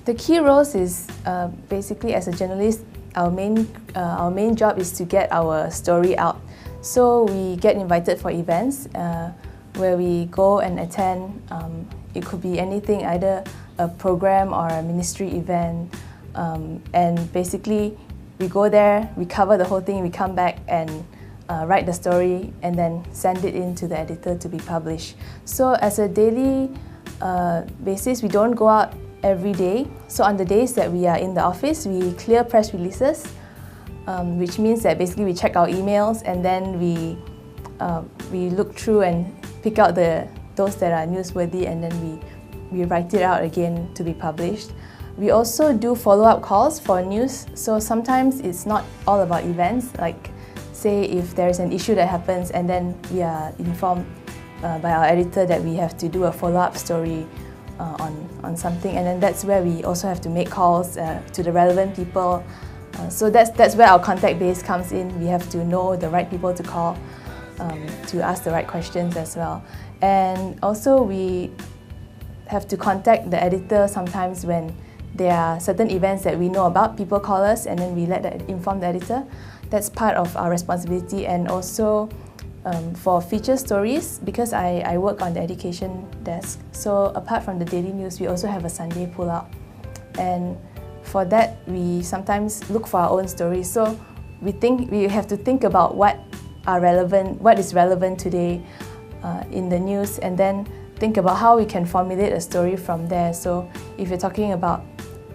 The key roles is basically as a journalist, our main job is to get our story out. So we get invited for events where we go and attend. It could be anything, either a program or a ministry event. And basically, we go there, we cover the whole thing, we come back and write the story and then send it in to the editor to be published. So as a daily basis, we don't go out every day. So on the days that we are in the office, we clear press releases, which means that basically we check our emails and then we look through and pick out those that are newsworthy, and then we write it out again to be published. We also do follow-up calls for news. So sometimes it's not all about events, like say if there's an issue that happens and then we are informed by our editor that we have to do a follow-up story on something, and then that's where we also have to make calls to the relevant people. So that's where our contact base comes in. We have to know the right people to call to ask the right questions as well. And also we have to contact the editor sometimes when there are certain events that we know about. People call us and then we inform the editor. That's part of our responsibility. And also for feature stories, because I work on the education desk, so apart from the daily news, we also have a Sunday pull-out. And for that, we sometimes look for our own stories. So we have to think about what is relevant today in the news, and then think about how we can formulate a story from there. So if you're talking about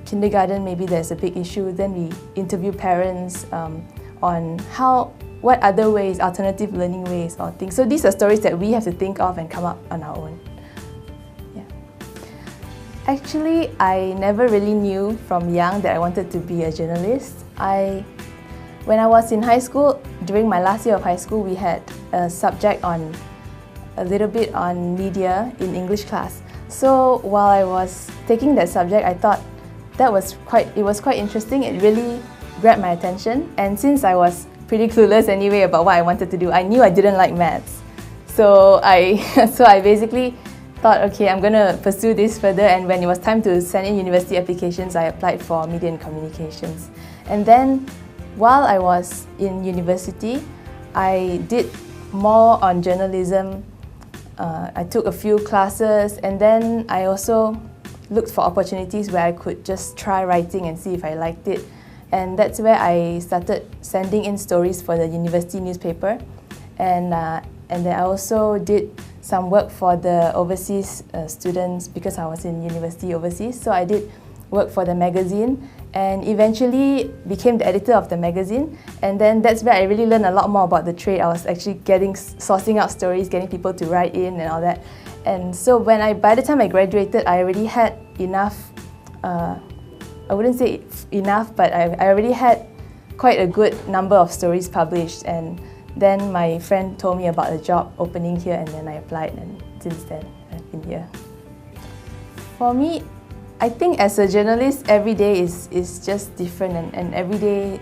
kindergarten, maybe there's a big issue, then we interview parents on what other ways, alternative learning ways or things. So these are stories that we have to think of and come up on our own. Yeah. Actually, I never really knew from young that I wanted to be a journalist. When I was in high school, during my last year of high school, we had a subject on a little bit on media in English class. So while I was taking that subject, I thought it was quite interesting. It really grabbed my attention. And since I was pretty clueless anyway about what I wanted to do, I knew I didn't like maths. So I basically thought, okay, I'm going to pursue this further. And when it was time to send in university applications, I applied for media and communications. And then while I was in university, I did more on journalism. I took a few classes, and then I also looked for opportunities where I could just try writing and see if I liked it. And that's where I started sending in stories for the university newspaper. And then I also did some work for the overseas students because I was in university overseas. So I did work for the magazine and eventually became the editor of the magazine. And then that's where I really learned a lot more about the trade. I was actually sourcing out stories, getting people to write in and all that. And so by the time I graduated, I already had enough, I wouldn't say enough, but I already had quite a good number of stories published. And then my friend told me about a job opening here, and then I applied, and since then I've been here. For me, I think as a journalist, every day is just different, and every day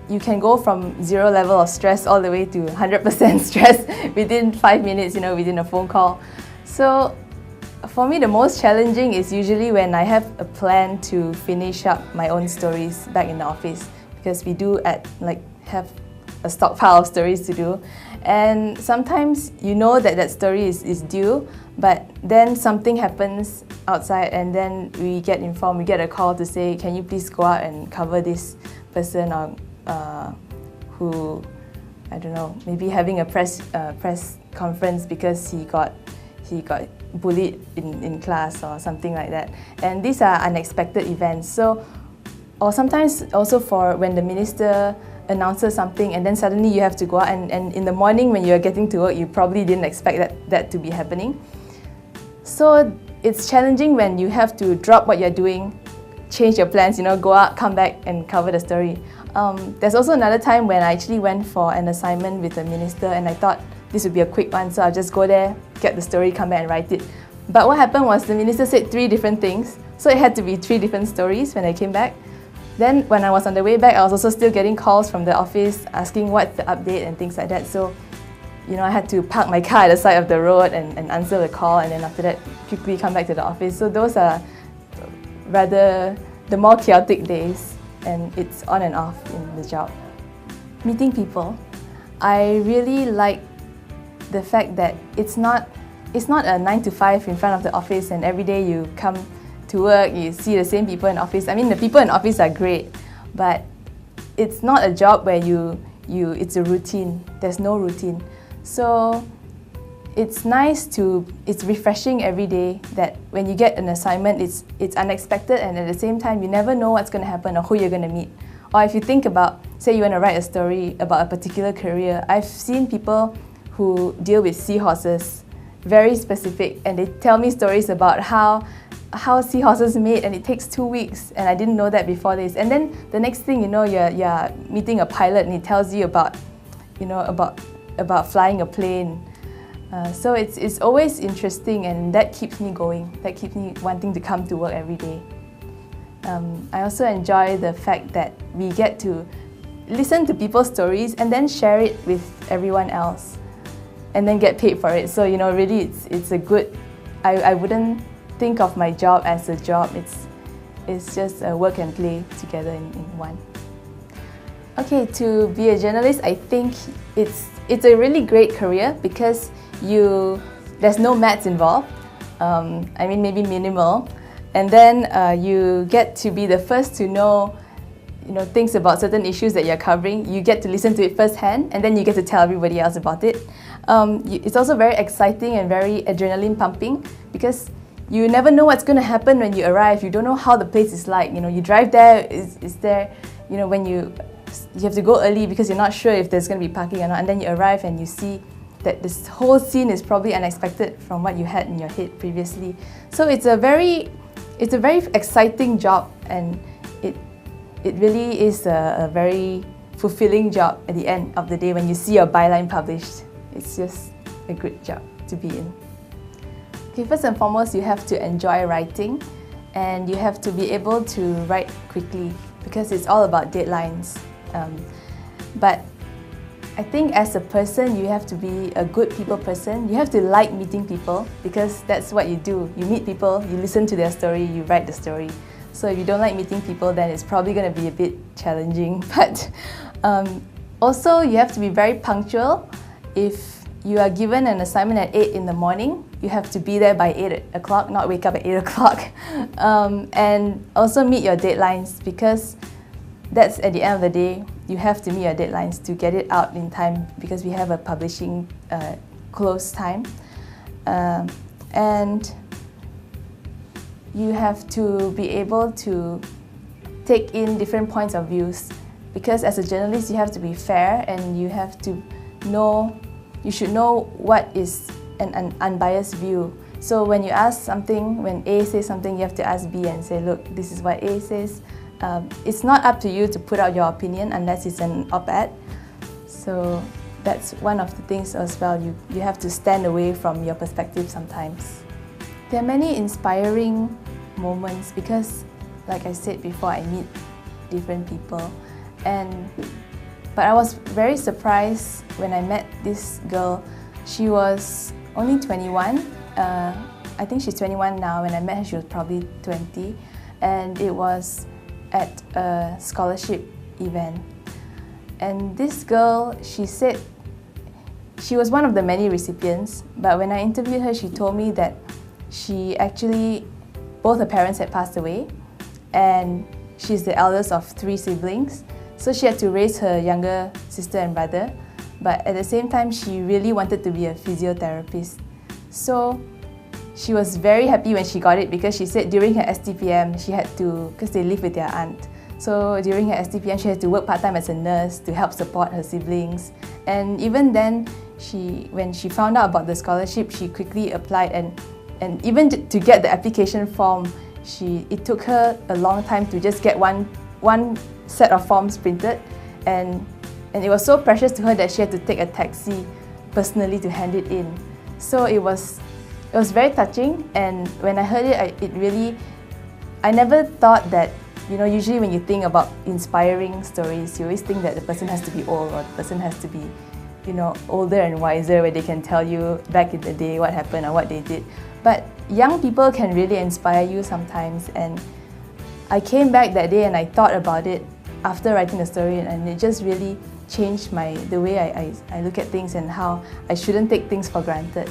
you can go from 0 level of stress all the way to 100% stress within 5 minutes, within a phone call. So for me, the most challenging is usually when I have a plan to finish up my own stories back in the office, because we do have a stockpile of stories to do. And sometimes you know that story is due, but then something happens outside and then we get informed, we get a call to say, can you please go out and cover this person who, I don't know, maybe having a press conference because he got bullied in class or something like that. And these are unexpected events. So, or sometimes also for when the minister announces something and then suddenly you have to go out, and in the morning when you're getting to work, you probably didn't expect that to be happening. So it's challenging when you have to drop what you're doing, change your plans, go out, come back and cover the story. There's also another time when I actually went for an assignment with the minister, and I thought this would be a quick one, so I'll just go there, get the story, come back and write it. But what happened was the minister said 3 different things, so it had to be 3 different stories when I came back. Then when I was on the way back, I was also still getting calls from the office asking what's the update and things like that. So, I had to park my car at the side of the road and answer the call, and then after that quickly come back to the office. So those are rather the more chaotic days, and it's on and off in the job. Meeting people. I really like the fact that it's not a 9 to 5 in front of the office and every day you come to work, you see the same people in office. I mean, the people in office are great, but it's not a job where it's a routine. There's no routine. So it's refreshing every day that when you get an assignment, it's unexpected, and at the same time, you never know what's going to happen or who you're going to meet. Or if you think about, say you want to write a story about a particular career, I've seen people who deal with seahorses, very specific, and they tell me stories about how seahorses mate, and it takes 2 weeks, and I didn't know that before this. And then the next thing you know, you're meeting a pilot and he tells you about flying a plane. So it's always interesting, and that keeps me going. That keeps me wanting to come to work every day. I also enjoy the fact that we get to listen to people's stories and then share it with everyone else, and then get paid for it. So really, it's a good. I wouldn't think of my job as a job. It's just a work and play together in one. Okay, to be a journalist, I think it's a really great career because there's no maths involved. I mean, maybe minimal, and then you get to be the first to know things about certain issues that you're covering. You get to listen to it firsthand, and then you get to tell everybody else about it. It's also very exciting and very adrenaline pumping because you never know what's going to happen when you arrive. You don't know how the place is like. You drive there. Is there? When you have to go early because you're not sure if there's going to be parking or not, and then you arrive and you see that this whole scene is probably unexpected from what you had in your head previously. So it's a very exciting job, and it really is a very fulfilling job at the end of the day when you see your byline published. It's just a good job to be in. Okay, first and foremost, you have to enjoy writing, and you have to be able to write quickly because it's all about deadlines. But I think as a person, you have to be a good people person. You have to like meeting people because that's what you do. You meet people, you listen to their story, you write the story. So if you don't like meeting people, then it's probably going to be a bit challenging. But also, you have to be very punctual. If you are given an assignment at 8 in the morning, you have to be there by 8 o'clock, not wake up at 8 o'clock. And also meet your deadlines because that's at the end of the day, you have to meet your deadlines to get it out in time because we have a publishing close time. And you have to be able to take in different points of views because as a journalist, you have to be fair and you have to you should know what is an unbiased view. So when you ask something, when A says something, you have to ask B and say, look, this is what A says. It's not up to you to put out your opinion unless it's an op-ed. So that's one of the things as well. You have to stand away from your perspective sometimes. There are many inspiring moments because, like I said before, I meet different people. But I was very surprised when I met this girl. She was only 21. I think she's 21 now. When I met her, she was probably 20. And it was at a scholarship event. And this girl, she said, she was one of the many recipients, but when I interviewed her, she told me that both her parents had passed away, and she's the eldest of 3 siblings. So she had to raise her younger sister and brother, but at the same time, she really wanted to be a physiotherapist. So she was very happy when she got it because she said during her STPM, she had to, because they live with their aunt. So during her STPM, she had to work part-time as a nurse to help support her siblings. And even then, when she found out about the scholarship, she quickly applied, and even to get the application form, it took her a long time to just get one set of forms printed, and it was so precious to her that she had to take a taxi personally to hand it in. So it was very touching, and when I heard it, I never thought that, usually when you think about inspiring stories, you always think that the person has to be old or the person has to be, older and wiser where they can tell you back in the day what happened or what they did. But young people can really inspire you sometimes, and I came back that day and I thought about it after writing the story, and it just really changed the way I look at things and how I shouldn't take things for granted.